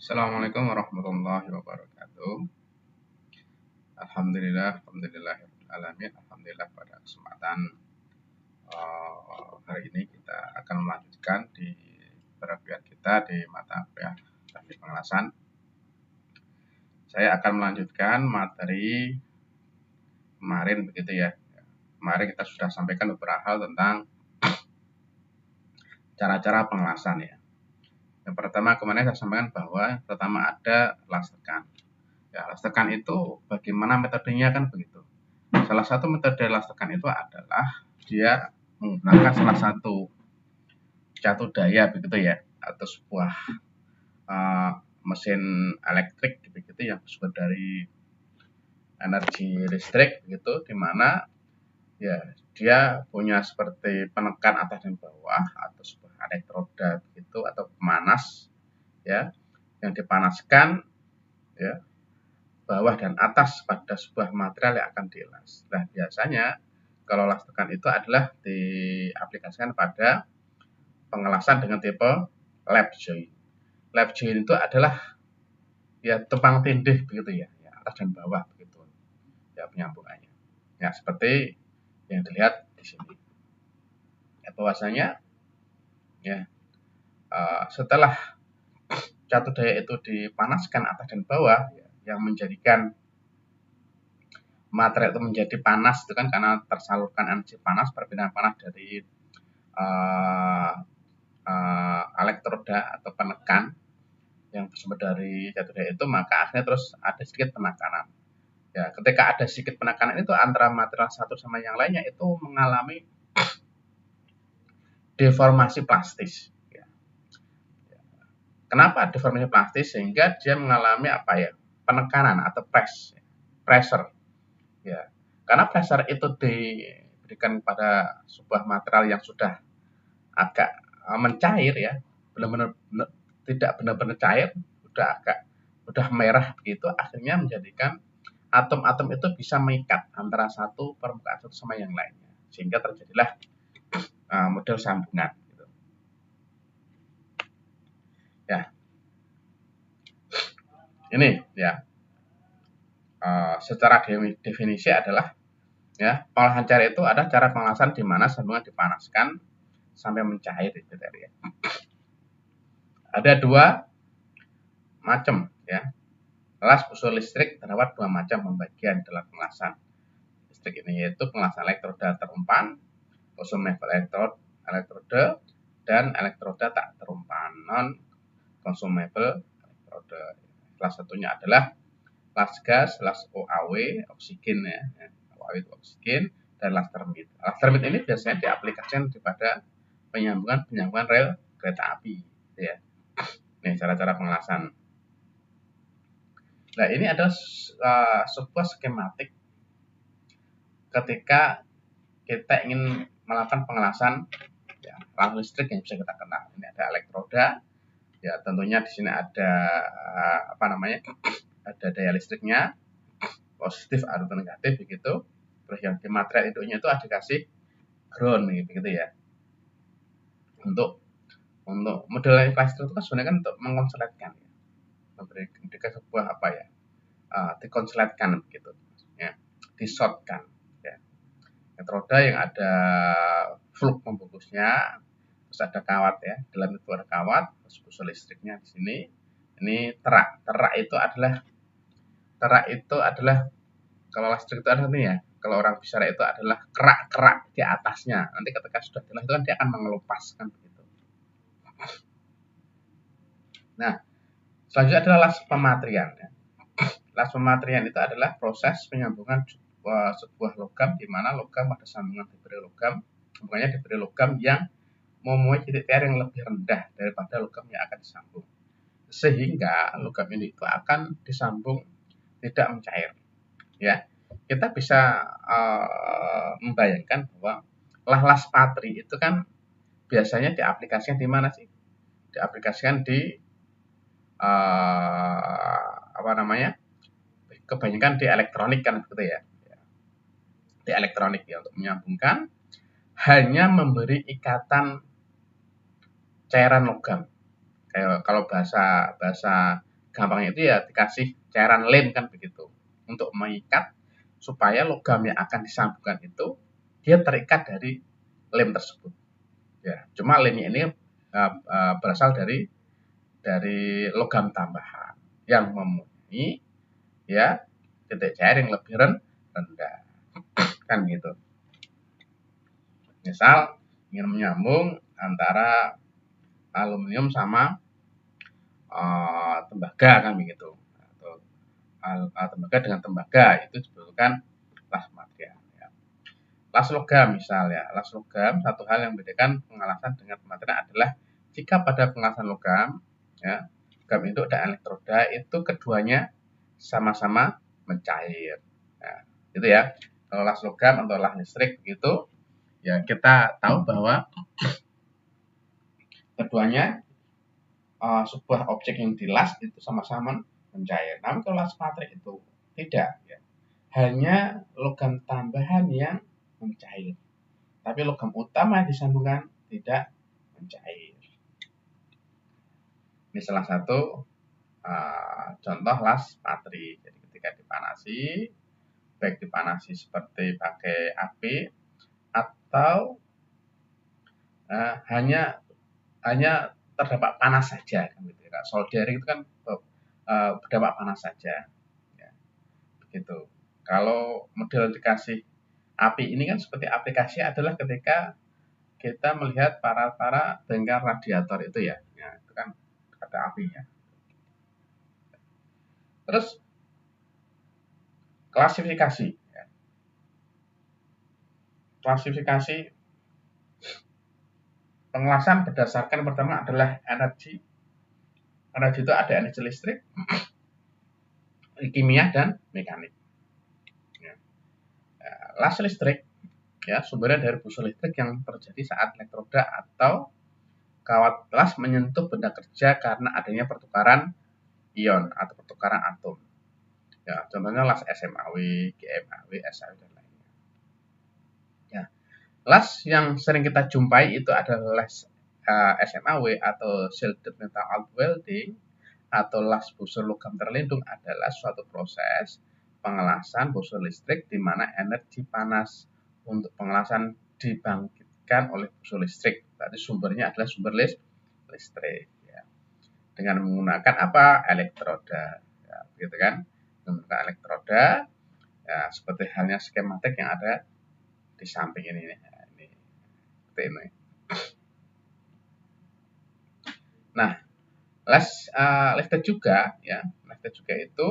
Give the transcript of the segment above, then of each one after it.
Assalamualaikum warahmatullahi wabarakatuh. Alhamdulillah pada kesempatan hari ini kita akan melanjutkan di perapian kita di mata kuliah teknik pengelasan. Saya akan melanjutkan materi kemarin begitu ya. Kemarin kita sudah sampaikan beberapa hal tentang cara-cara pengelasan ya. Yang pertama kemarin saya sampaikan bahwa pertama ada las tekan. Ya, las tekan itu bagaimana metodenya kan begitu. Salah satu metode las tekan itu adalah dia menggunakan salah satu catu daya begitu ya, atau sebuah mesin elektrik begitu yang bersumber dari energi listrik begitu, di mana ya dia punya seperti penekan atas dan bawah atau sebuah elektroda begitu atau pemanas ya, yang dipanaskan ya bawah dan atas pada sebuah material yang akan dilas. Nah, biasanya kalau las tekan itu adalah diaplikasikan pada pengelasan dengan tipe lap joint. Lap joint itu adalah ya tumpang tindih begitu ya, atas dan bawah begitu ya penyambungannya. Ya seperti yang dilihat di sini. Ya bahwasanya ya setelah catu daya itu dipanaskan atas dan bawah ya, yang menjadikan material itu menjadi panas itu kan karena tersalurkan energi panas, perbedaan panas dari elektroda atau penekan yang bersumber dari catu daya itu, maka akhirnya terus ada sedikit penekanan. Ya, ketika ada sedikit penekanan itu antara material satu sama yang lainnya itu mengalami deformasi plastis. Ya. Kenapa deformasi plastis? Sehingga dia mengalami apa ya? Penekanan atau pressure. Ya, karena pressure itu diberikan pada sebuah material yang sudah agak mencair ya, benar-benar tidak benar-benar cair, udah merah begitu, akhirnya menjadikan atom-atom itu bisa mengikat antara satu permukaan satu sama yang lainnya, sehingga terjadilah model sambungan. Gitu. Ya, ini ya secara definisi adalah ya pengolahan cair itu ada cara pengelasan di mana sambungan dipanaskan sampai mencair itu tadi ya. Ada dua macam ya. Las usul listrik terdapat dua macam pembagian dalam pengelasan listrik ini, yaitu pengelasan elektroda terumpan, consumable elektroda, dan elektroda tak terumpan non consumable elektroda. Salah satunya adalah las gas, las OAW, oksigen ya. OAW itu oksigen, dan las termit. Las termit ini biasanya diaplikasikan kepada penyambungan rel kereta api ya. Nih cara-cara pengelasan. Nah, ini adalah sebuah skematik ketika kita ingin melakukan pengelasan ya, lampu listrik yang bisa kita kenal. Ini ada elektroda, ya tentunya di sini ada ada daya listriknya, positif atau negatif begitu. Terus yang di material indunya itu ada dikasih ground begitu ya. Untuk model listrik itu kan sebenarnya kan untuk mengkonsletkan ya. Memberikan sebuah dikonsletkan begitu ya, disortkan ya. Elektroda yang ada flux pembungkusnya, terus ada kawat ya, dalam itu ada kawat, terus usul listriknya di sini. Ini terak itu adalah kalau listrik itu adalah ini ya, kalau orang bicara itu adalah kerak-kerak di atasnya. Nanti ketika sudah dilas itu kan dia akan mengelupaskan begitu. Nah, selanjutnya adalah las pematrian ya. Las pematrian itu adalah proses penyambungan sebuah logam di mana logam pada sambungan diberi logam yang mempunyai titik tear yang lebih rendah daripada logam yang akan disambung, sehingga logam ini itu akan disambung tidak mencair ya. Kita bisa membayangkan bahwa las patri itu kan biasanya diaplikasikan di mana sih? Diaplikasikan di kebanyakan di elektronik kan begitu ya. Di elektronik ya, untuk menyambungkan hanya memberi ikatan cairan logam. Kayak kalau bahasa gampangnya itu ya dikasih cairan lem kan begitu untuk mengikat supaya logam yang akan disambungkan itu dia terikat dari lem tersebut. Ya, cuma lemnya ini berasal dari logam tambahan yang mempunyai ya titik cair yang lebih rendah kan gitu. Misal ingin menyambung antara aluminium sama tembaga kan begitu, atau tembaga dengan tembaga itu dibutuhkan las material. Ya. Las logam misalnya, las logam satu hal yang membedakan pengelasan dengan material adalah jika pada pengelasan logam, ya, logam induk dan elektroda itu keduanya sama-sama mencair. Nah, gitu ya. Kalau las logam atau las listrik begitu, ya kita tahu bahwa keduanya sebuah objek yang dilas itu sama-sama mencair. Namun kalau las baterai itu tidak, ya. Hanya logam tambahan yang mencair. Tapi logam utama yang disambungkan tidak mencair. Ini salah satu contoh las baterai. Jadi ketika dipanasi, baik dipanasi seperti pakai api atau hanya terdapat panas saja kan gitu ya. Soldering itu kan berdampak panas saja ya, begitu. Kalau model dikasih api ini kan seperti aplikasi adalah ketika kita melihat para bengkel radiator itu ya, itu kan ada apinya. Terus klasifikasi ya. Klasifikasi pengelasan berdasarkan pertama adalah energi. Energi itu ada energi listrik, kimia dan mekanik. Ya. Las listrik ya sumbernya dari busur listrik yang terjadi saat elektroda atau kawat las menyentuh benda kerja karena adanya pertukaran ion atau pertukaran atom. Ya, contohnya las SMAW, GMAW, SAW dan lainnya. Ya. Las yang sering kita jumpai itu adalah las SMAW atau shielded metal arc welding atau las busur logam terlindung adalah suatu proses pengelasan busur listrik di mana energi panas untuk pengelasan dibangkitkan oleh busur listrik. Tadi sumbernya adalah sumber listrik. Ya. Dengan menggunakan apa? Elektroda. Ya, begitu kan? Menggunakan elektroda. Ya, seperti halnya skematik yang ada di samping ini. Seperti ini. Nah, listrik juga, ya, listrik juga itu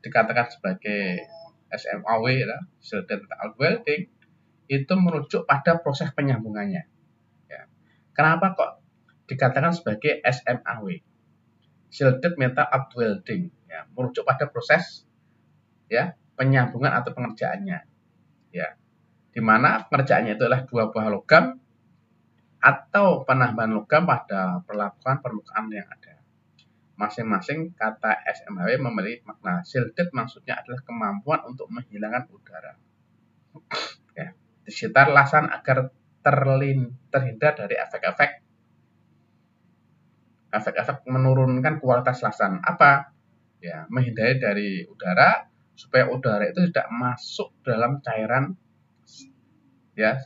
dikatakan sebagai SMAW, ya, shielded metal welding, itu merujuk pada proses penyambungannya. Ya. Kenapa kok dikatakan sebagai SMAW, shielded metal arc welding? Ya, merujuk pada proses ya penyambungan atau pengerjaannya. Ya, di mana pengerjaannya itu adalah dua buah logam atau penambahan logam pada perlakuan permukaan yang ada. Masing-masing kata SMAW memiliki makna. Shielded maksudnya adalah kemampuan untuk menghilangkan udara. Ya, di sekitar lasan agar terhindar dari efek-efek menurunkan kualitas lasan. Apa? Ya, menghindari dari udara supaya udara itu tidak masuk dalam cairan, ya,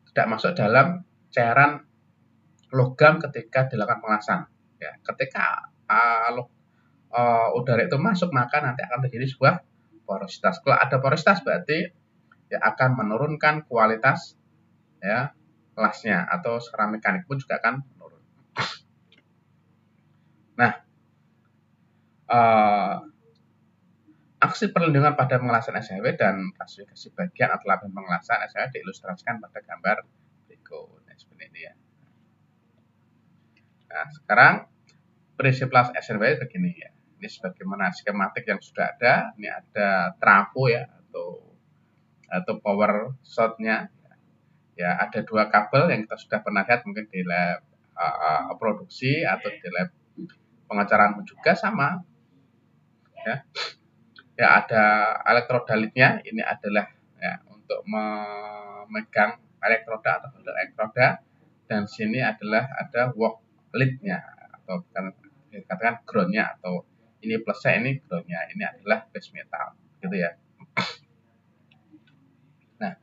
tidak masuk dalam cairan logam ketika dilakukan pengelasan. Ya, ketika udara itu masuk maka nanti akan terjadi sebuah porositas. Kalau ada porositas berarti ya akan menurunkan kualitas ya lasnya atau secara mekanik pun juga akan menurun. Nah, aksi perlindungan pada pengelasan SHW dan klasifikasi bagian atau lapisan pengelasan SHW diilustrasikan pada gambar berikut. Nah, seperti ini ya. Nah, sekarang prinsip las SHW begini ya. Ini sebagaimana skematik yang sudah ada. Ini ada trafo ya atau power shot-nya. Ya, ada dua kabel yang kita sudah pernah lihat mungkin di lab produksi atau di lab pengacaraan juga sama. Ya. Ya, ada elektrodalitnya, ini adalah ya untuk memegang elektroda atau elektroda, dan sini adalah ada work lead-nya atau bukan katakan groundnya, atau ini plusnya, ini groundnya, ini adalah base metal, gitu ya. Nah,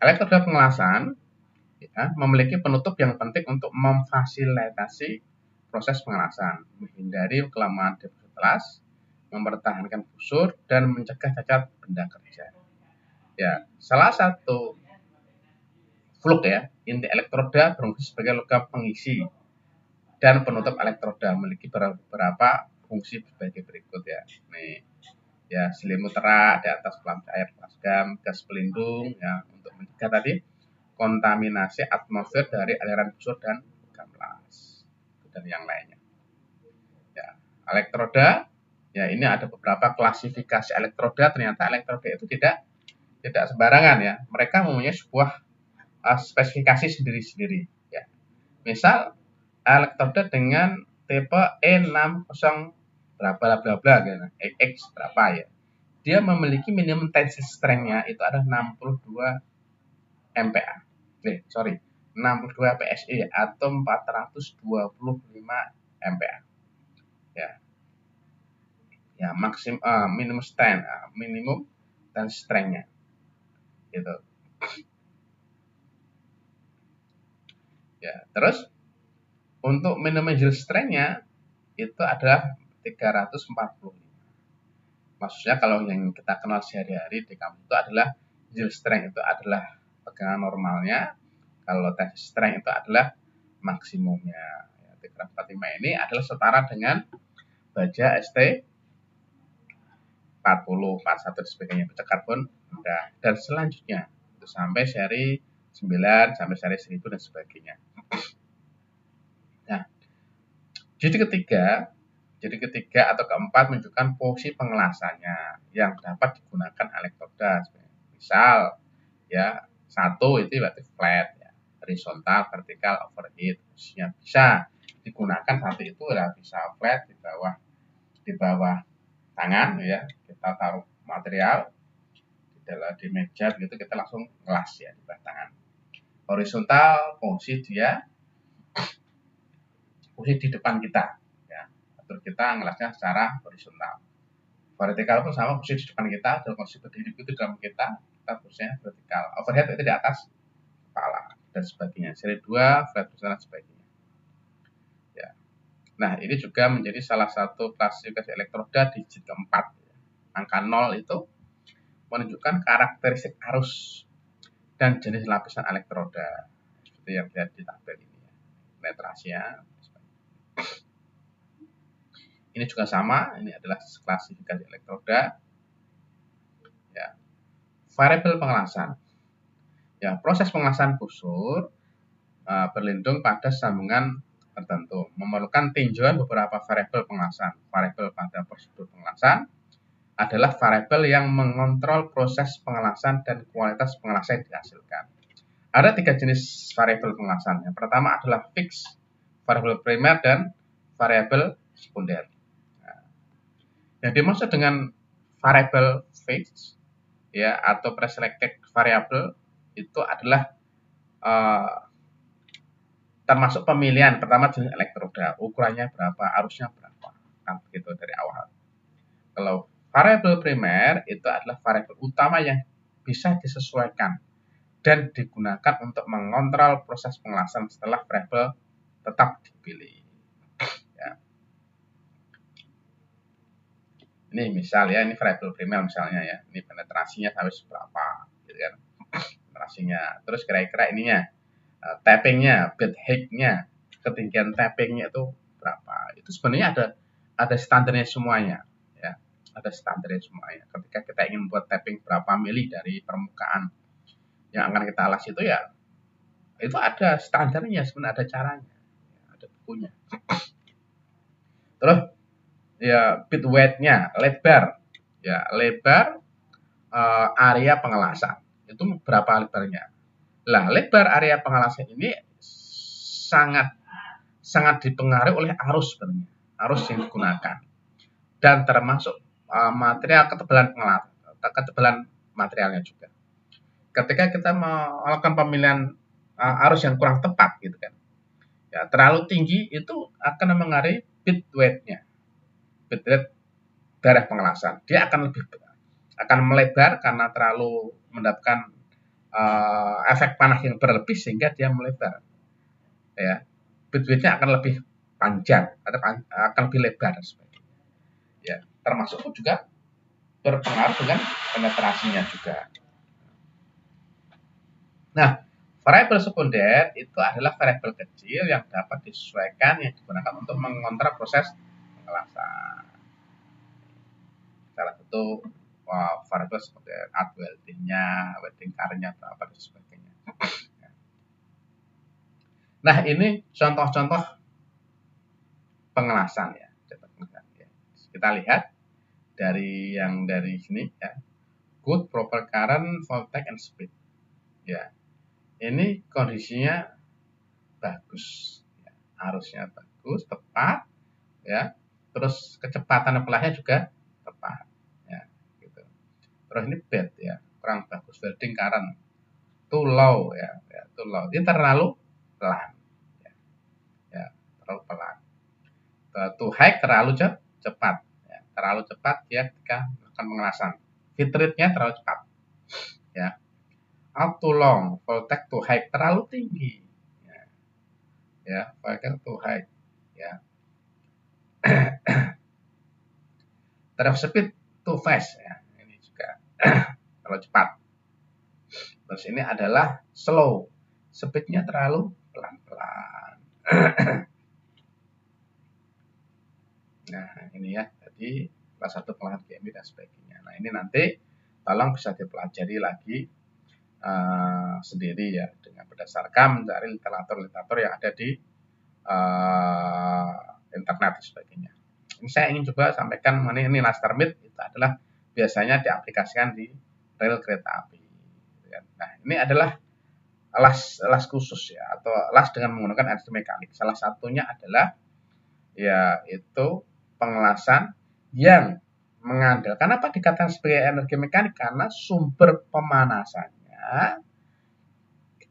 elektroda pengelasan ya, memiliki penutup yang penting untuk memfasilitasi proses pengelasan, menghindari kelemahan deposit las, mempertahankan busur, dan mencegah cacat benda kerja. Ya, salah satu fluk ya, inti elektroda berfungsi sebagai logam pengisi dan penutup elektroda, memiliki beberapa fungsi sebagai berikut ya. Nih, ya selimut terak di atas pelam cair plasgam, gas pelindung ya untuk mencegah tadi kontaminasi atmosfer dari aliran busur dan logam las dan yang lainnya. Ya, elektroda ya, ini ada beberapa klasifikasi elektroda. Ternyata elektroda itu tidak sembarangan ya. Mereka mempunyai sebuah spesifikasi sendiri-sendiri ya. Misal elektroda dengan tipe E60 berapa bla bla gitu, X berapa ya. Dia memiliki minimum tensile strength-nya itu ada 62 MPa. 62 PSI atau 425 MPa. Ya. Ya, minimum tensile strength-nya. Gitu. Ya, terus untuk minimum yield strength-nya itu adalah 345. Maksudnya kalau yang kita kenal sehari-hari di kampus itu adalah yield strength, itu adalah pegangan normalnya. Kalau tensile strength itu adalah maksimumnya. Ya, 345 ini adalah setara dengan baja ST 40, 41 dan sebagainya, baja karbon rendah. Dan selanjutnya itu sampai seri 9 sampai seri 1000 dan sebagainya. Nah, jadi ketiga atau keempat menunjukkan posisi pengelasannya yang dapat digunakan elektroda. Misal ya, 1 itu berarti flat ya, horizontal, vertikal, overhead. Posisinya bisa digunakan, 1 itu ya bisa flat di bawah tangan ya, kita taruh material di meja gitu, kita langsung ngelas ya di bawah tangan. Horizontal posisi di depan kita ya, terus kita ngelasnya secara horizontal. Vertikal pun sama, posisi di depan kita, dan posisi berdiri itu dalam kita posisinya vertikal. Overhead itu di atas kepala dan sebagainya. Seri 2 flat dan sebagainya. Ya. Nah, ini juga menjadi salah satu klasifikasi elektroda digit keempat. Angka 0 itu menunjukkan karakteristik arus dan jenis lapisan elektroda seperti yang dilihat di tabel ini ya. Penetrasinya. Ini juga sama, ini adalah klasifikasi elektroda. Ya. Variabel pengelasan. Ya, proses pengelasan busur berlindung pada sambungan tertentu, memerlukan tinjauan beberapa variabel pengelasan. Variabel pada prosedur pengelasan adalah variabel yang mengontrol proses pengelasan dan kualitas pengelasan yang dihasilkan. Ada 3 jenis variabel pengelasan. Yang pertama adalah fix, variabel primer, dan variabel sekunder. Yang dimaksud dengan variabel fix ya atau preselected variable itu adalah termasuk pemilihan pertama jenis elektroda, ukurannya berapa, arusnya berapa, kan begitu dari awal. Kalau variabel primer itu adalah variabel utama yang bisa disesuaikan dan digunakan untuk mengontrol proses pengelasan setelah variabel tetap dipilih. Ya. Ini misal ya, ini variabel primer misalnya ya, ini penetrasinya sampai seberapa, gitu kan? Penetrasinya, terus kira-kira ininya, tappingnya, bed height-nya, ketinggian tappingnya itu berapa? Itu sebenarnya ada standarnya semuanya, ya, ada standarnya semuanya. Ketika kita ingin membuat tapping berapa mili dari permukaan yang akan kita alas itu ya, itu ada standarnya, sebenarnya ada caranya, ada bukunya. Terus ya bit width-nya, lebar ya, lebar area pengelasan itu berapa lebarnya. Lah, lebar area pengelasan ini sangat dipengaruhi oleh arus sebenarnya, arus yang digunakan dan termasuk material, ketebalan materialnya juga. Ketika kita melakukan pemilihan arus yang kurang tepat gitu kan, ya terlalu tinggi itu akan mempengaruhi bit weight-nya. Bit weight daerah pengelasan. Dia akan melebar karena terlalu mendapatkan efek panas yang berlebih sehingga dia melebar. Ya, bit weight-nya akan lebih panjang atau akan lebih lebar sebagainya. Ya, termasuk juga berpengaruh dengan penetrasinya juga. Nah, variabel sekunder itu adalah variabel kecil yang dapat disesuaikan yang digunakan untuk mengontrol proses pengelasan. Salah satu variabel seperti arc welding-nya, welding current-nya atau apa dan sebagainya. Nah, ini contoh-contoh pengelasan ya. Kita lihat dari sini ya. Good proper current, voltage and speed. Ya. Ini kondisinya bagus, ya. Arusnya bagus, tepat, ya. Terus kecepatan pelahnya juga tepat, ya. Gitu. Terus ini bad ya, kurang bagus, welding current, too low ya, too low. Ini terlalu pelan, ya, terlalu pelan. Too high terlalu cepat, ya. Terlalu cepat dia ketika melakukan pengelasan. Feed rate-nya terlalu cepat, ya. Out too long, voltage too high, terlalu tinggi, ya, voltage too high, ya. Terus speed too fast, ya, ini juga terlalu cepat. Terus ini adalah slow, speednya terlalu pelan-pelan. Nah, ini ya, jadi salah satu pengolahan GMI dan sebagainya. Nah, ini nanti tolong bisa dipelajari lagi sendiri ya, dengan berdasarkan mencari literatur yang ada di internet dan sebagainya. Ini saya ingin juga sampaikan ini las termit itu adalah biasanya diaplikasikan di rel kereta api. Nah, ini adalah las khusus ya, atau las dengan menggunakan energi mekanik. Salah satunya adalah yaitu pengelasan yang mengandalkan, apa dikatakan sebagai energi mekanik, karena sumber pemanasannya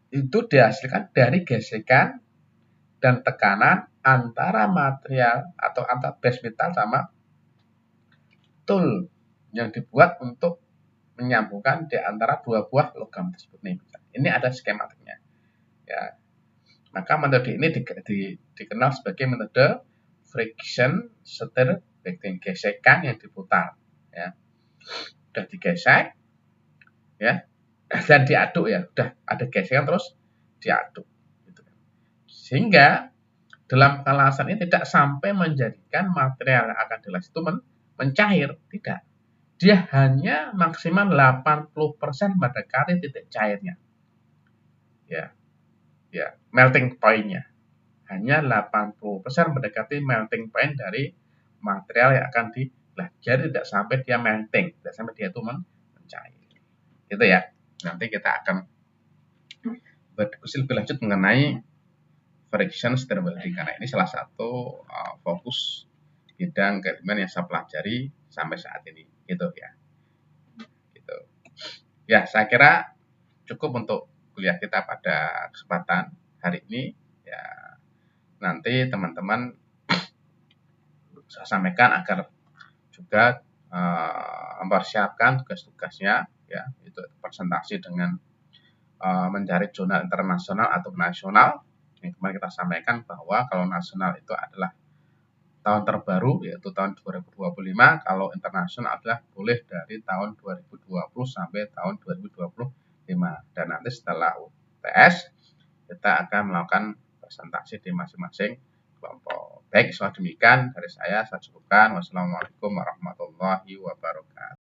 itu dihasilkan dari gesekan dan tekanan antara material atau antara base metal sama tool yang dibuat untuk menyambungkan di antara dua buah logam tersebut nih. Ini ada skematiknya. Ya. Maka metode ini dikenal sebagai metode friction stir backing, gesekan yang diputar. Ya. Sudah digesek, ya, dan diaduk ya. Sudah ada gesekan terus diaduk. Gitu. Sehingga dalam pengelasan ini tidak sampai menjadikan material yang akan dilas itu mencair, tidak. Dia hanya maksimal 80% mendekati titik cairnya. Ya. Ya, melting point-nya. Hanya 80% mendekati melting point dari material yang akan dilas. Jadi tidak sampai dia melting, tidak sampai dia itu mencair. Gitu ya. Nanti kita akan berdiskusi lebih lanjut mengenai friction stir welding, karena ini salah satu fokus bidang keilmuan yang saya pelajari sampai saat ini, gitu ya. Gitu. Ya, saya kira cukup untuk kuliah kita pada kesempatan hari ini. Ya, nanti teman-teman saya sampaikan agar juga mempersiapkan tugas-tugasnya, ya, itu presentasi dengan mencari jurnal internasional atau nasional. Yang kemarin kita sampaikan bahwa kalau nasional itu adalah tahun terbaru, yaitu tahun 2025, kalau internasional adalah boleh dari tahun 2020 sampai tahun 2025. Dan nanti setelah UTS kita akan melakukan presentasi di masing-masing kelompok. Baik, soal demikian dari saya cukupkan. Wassalamualaikum warahmatullahi wabarakatuh.